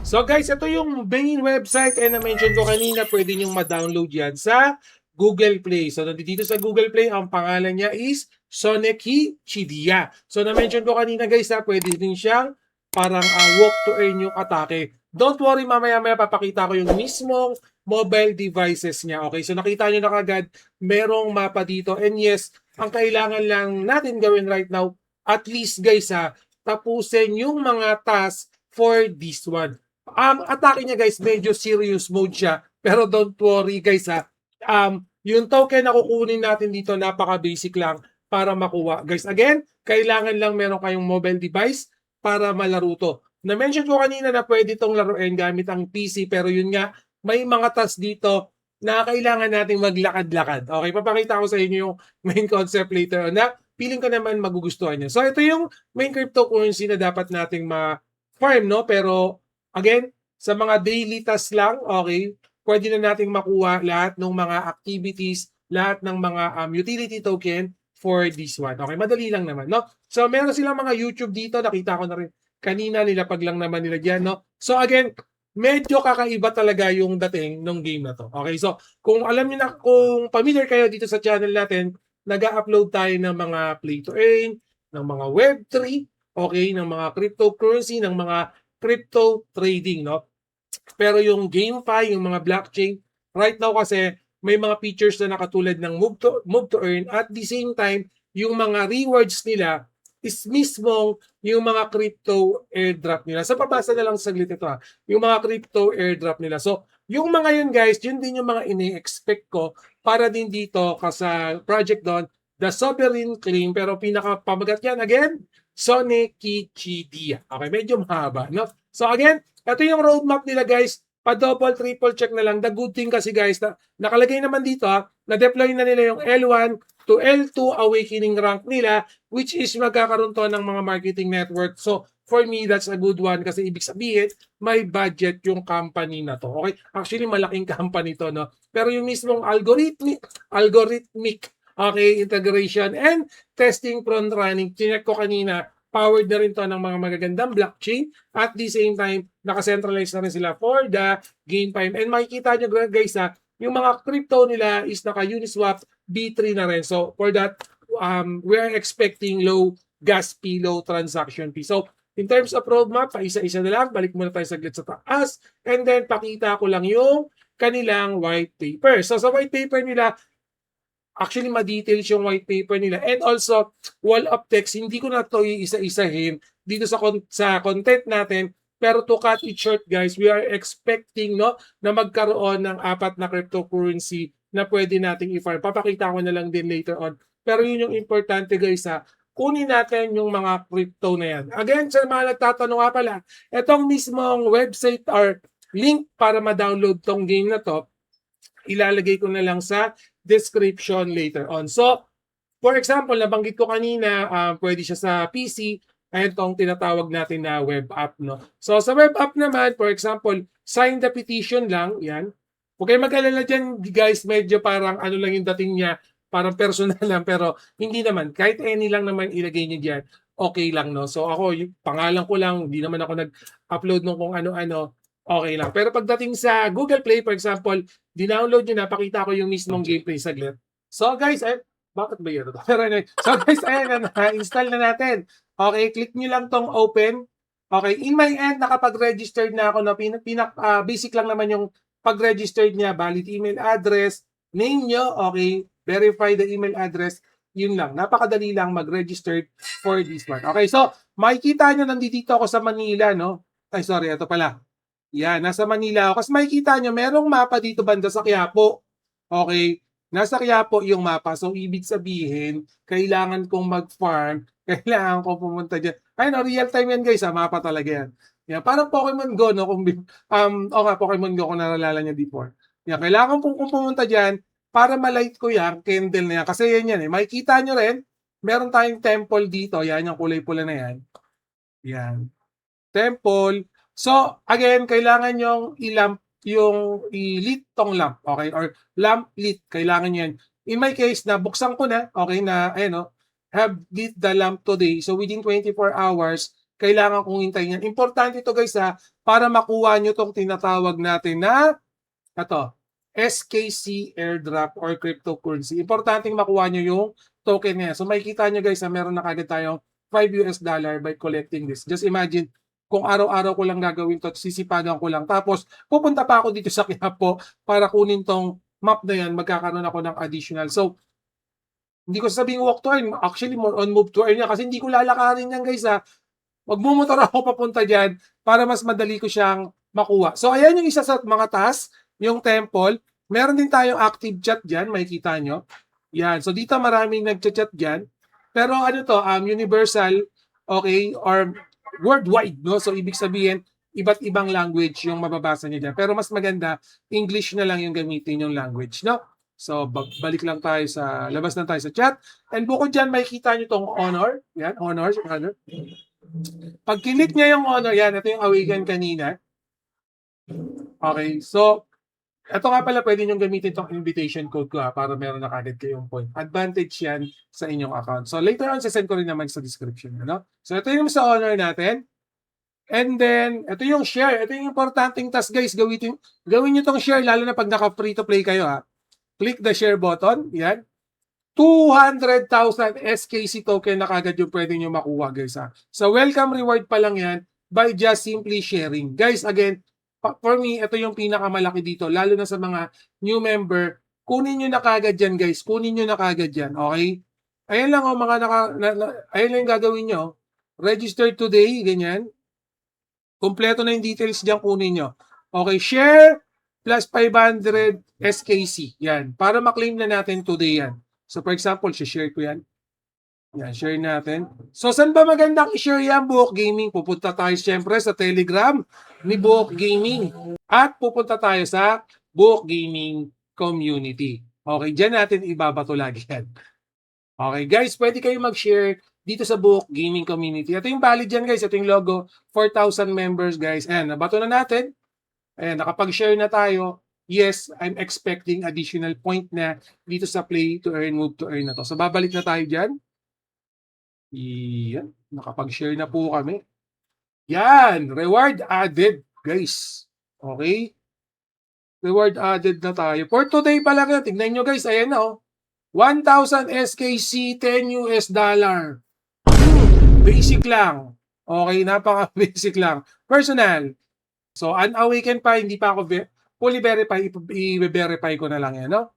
So guys, ito yung main website and na-mention ko kanina, pwede nyo ma-download yan sa Google Play. So nandito sa Google Play, ang pangalan niya is Soneki Chidia. So na-mention ko kanina guys, pwede din siyang parang walk to earn yung atake. Don't worry, mamaya-maya papakita ko yung mismong mobile devices niya. Okay, so nakita nyo na kagad, merong mapa dito. And yes, ang kailangan lang natin gawin right now, at least guys tapusin yung mga tasks for this one. Atake niya guys, medyo serious mode siya. Pero don't worry guys yung token na kukunin natin dito, napaka-basic lang para makuha. Guys, again, kailangan lang meron kayong mobile device para malaro to. Na-mention ko kanina na pwede itong laruin gamit ang PC, pero yun nga, may mga tasks dito na kailangan nating maglakad-lakad. Okay, papakita ko sa inyo yung main concept later on na feeling ko naman magugustuhan nyo. So, ito yung main cryptocurrency na dapat nating ma-farm, no? Pero again, sa mga daily tasks lang, okay, pwede na nating makuha lahat ng mga activities, lahat ng mga utility token for this one. Okay, madali lang naman, no? So, meron silang mga YouTube dito, nakita ko na rin kanina, nilapag lang naman nila dyan, no? So, again, medyo kakaiba talaga yung dating ng game na to. Okay, so, kung alam niyo na, kung familiar kayo dito sa channel natin, nag-upload tayo ng mga play to earn, ng mga Web3, okay, ng mga cryptocurrency, ng mga crypto trading, no? Pero yung GameFi, yung mga blockchain, right now kasi may mga features na nakatulad ng move to earn, at the same time, yung mga rewards nila is mismong yung mga crypto airdrop nila. So, pabasa na lang saglit ito yung mga crypto airdrop nila. So, yung mga yun guys, yun din yung mga ini-expect ko para din dito sa project doon, the sovereign claim, pero pinaka-pamagat yan again, Soneki Chidia. Okay, medyo mahaba, no? So again, ito yung roadmap nila guys. Pa-double, triple check na lang. The good thing kasi guys, na nakalagay naman dito na-deploy na nila yung L1 to L2 awakening rank nila, which is magkakaroon to ng mga marketing network. So, for me, that's a good one kasi ibig sabihin, may budget yung company na to. Okay? Actually, malaking company to, no? Pero yung mismong algorithmic okay, integration and testing front running, chinek ko kanina, powered na rin to ng mga magagandang blockchain. At the same time, nakacentralize na rin sila for the GameFi. And makikita nyo guys yung mga crypto nila is naka-Uniswap B3 na rin. So for that, we're expecting low gas fee, low transaction fee. So in terms of roadmap, isa-isa na lang. Balik muna tayo saglit sa taas. And then pakita ko lang yung kanilang white paper. So sa white paper nila, actually, ma-details yung white paper nila. And also, wall of text, hindi ko na to iisa-isahin dito sa content natin. Pero to cut it short, guys, we are expecting na magkaroon ng 4 na cryptocurrency na pwede nating i-farm. Papakita ko na lang din later on. Pero yun yung importante, guys, kunin natin yung mga crypto na yan. Again, sa mga nagtatanong pala, itong mismong website or link para ma-download tong game na to, ilalagay ko na lang sa description later on. So, for example, nabanggit ko kanina, pwede siya sa PC, ay itong tinatawag natin na web app, no? So, sa web app naman, for example, sign the petition lang, yan. Huwag kayong mag-alala dyan, guys, medyo parang ano lang yung dating niya, parang personal lang, pero hindi naman, kahit any lang naman ilagay niyo dyan, okay lang, no? So, ako, yung pangalan ko lang, hindi naman ako nag-upload ng kung ano-ano, okay lang. Pero pagdating sa Google Play, for example, dinownload nyo na, pakita ko yung mismong gameplay saglit. So guys, bakit ba yun? Pero anyway, so guys, ayan, install na natin. Okay, click nyo lang tong open. Okay, in my end, nakapag-registered na ako na basic lang naman yung pag-registered niya, valid email address, name nyo, okay, verify the email address, yun lang. Napakadali lang mag-register for this one. Okay, so makikita nyo nandito ako sa Manila, no? Ay, sorry, ito pala. Yan, nasa Manila ako. Kasi makikita nyo, merong mapa dito banda sa Quiapo. Okay, nasa Quiapo yung mapa. So, ibig sabihin, kailangan kong mag-farm, kailangan kong pumunta dyan. Ay, no, real time yan guys, mapa talaga yan. Yan, parang Pokemon Go, no? Pokemon Go kung nalala niya before. Yan, kailangan kong pumunta dyan para malight ko yan, candle na yan. Kasi yan makikita nyo rin, meron tayong temple dito. Yan, yung kulay pula na yan. Yan. Temple. So, again, kailangan yung i-lit tong lamp, okay? Or lamp lit, kailangan yan. In my case, nabuksan ko na, okay, na, have lit the lamp today. So, within 24 hours, kailangan kong hintayin yan. Importante ito guys para makuha nyo itong tinatawag natin na SKC airdrop or cryptocurrency. Importanteng makuha nyo yung token niya. So makikita nyo guys meron na kagad tayong $5 by collecting this. Just imagine, kung araw-araw ko lang gagawin to, sisipagan ko lang. Tapos pupunta pa ako dito sa Quiapo para kunin tong map na yan, magkakaroon ako ng additional. So, hindi ko sabing walk to earn. Actually, more on move to earn niya kasi hindi ko lalakarin yan guys Magmumotor ako papunta dyan para mas madali ko siyang makuha. So, ayan yung isa sa mga task, yung temple. Meron din tayong active chat dyan, makikita nyo. Yan. So, dito maraming nag-chat dyan. Pero ano to, universal, okay, or worldwide, no? So, ibig sabihin, iba't ibang language yung mababasa niyo dyan. Pero mas maganda, English na lang yung gamitin yung language, no? So, balik lang tayo labas lang tayo sa chat. And bukod dyan, makikita nyo tong honor. Yan, honor. Pag kilik niya yung honor, yan, ito yung awaken kanina. Okay, so, ito nga pala, pwede nyo gamitin itong invitation code ko para meron na kagad kayong point. Advantage yan sa inyong account. So, later on, sasend ko rin naman sa description. Ano? So, ito yung sa honor natin. And then, ito yung share. Ito yung importanteng task, guys. Gawin nyo itong share, lalo na pag naka-free to play kayo. Click the share button. Yan. 200,000 SKC token na kagad yung pwede nyo makuha, guys. So, welcome reward pa lang yan by just simply sharing. Guys, again, for me, ito yung pinakamalaki dito, lalo na sa mga new member. Kunin nyo na kagad yan, guys. Kunin nyo na kagad yan, okay? Ayan lang, ayan lang yung gagawin nyo. Register today, ganyan. Kompleto na yung details dyan, kunin nyo. Okay, share plus 500 SKC. Yan, para maklaim na natin today yan. So, for example, share ko yan. Yan, share natin. So, saan ba magandang i-share yan, Buhok Gaming? Pupunta tayo siyempre sa Telegram ni Buhok Gaming. At pupunta tayo sa Buhok Gaming Community. Okay, dyan natin ibabato lagi yan. Okay, guys, pwede kayo mag-share dito sa Buhok Gaming Community. Ito yung valid dyan, guys. Ito yung logo. 4,000 members, guys. Ayan, nabato na natin. Ayan, nakapag-share na tayo. Yes, I'm expecting additional point na dito sa play to earn, move to earn na to. So, babalik na tayo dyan. Yan. Nakapag-share na po kami. Yan. Reward added, guys. Okay? Reward added na tayo. For today pa lang yan. Tignan nyo, guys. Ayan na, 1,000 SKC, $10. Basic lang. Okay, napaka-basic lang. Personal. So, unawakened pa, hindi pa ako fully verify, i-verify ko na lang yan, no?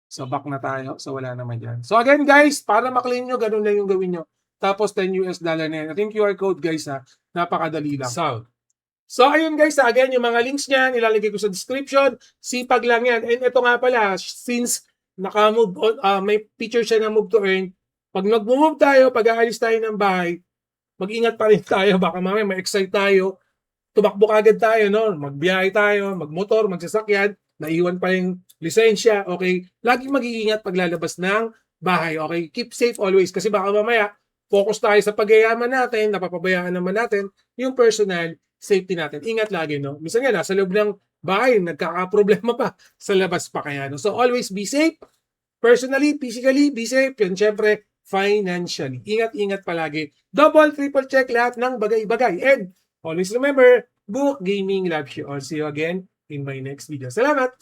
So, back na tayo. So, wala naman dyan. So, again, guys, para maklaim nyo, ganun lang yung gawin nyo. Tapos, $10 na yan. At yung QR code, guys, napakadali lang. So, ayun, guys, again, yung mga links niyan, ilalagay ko sa description. Sipag lang yan. And ito nga pala, since naka-move on, may feature siya na move to earn, pag nag-move tayo, pag aalis tayo ng bahay, mag-ingat pa rin tayo. Baka mamaya ma-excite tayo. Tumakbo agad tayo, no? Magbiyahe tayo, magmotor, magsasakyan, naiwan pa yung lisensya, okay? Laging mag-iingat paglalabas ng bahay, okay? Keep safe always kasi baka mamaya focus tayo sa pagyayaman natin, napapabayaan naman natin yung personal safety natin. Ingat lagi, no? Minsan nga, nasa loob ng bahay, nagkakaproblema pa sa labas pa kaya, no? So always be safe. Personally, physically, be safe. Yan, syempre, financially. Ingat-ingat palagi. Double, triple check lahat ng bagay-bagay. And always remember, Buhok Gaming loves you all. See you again in my next video. Salamat!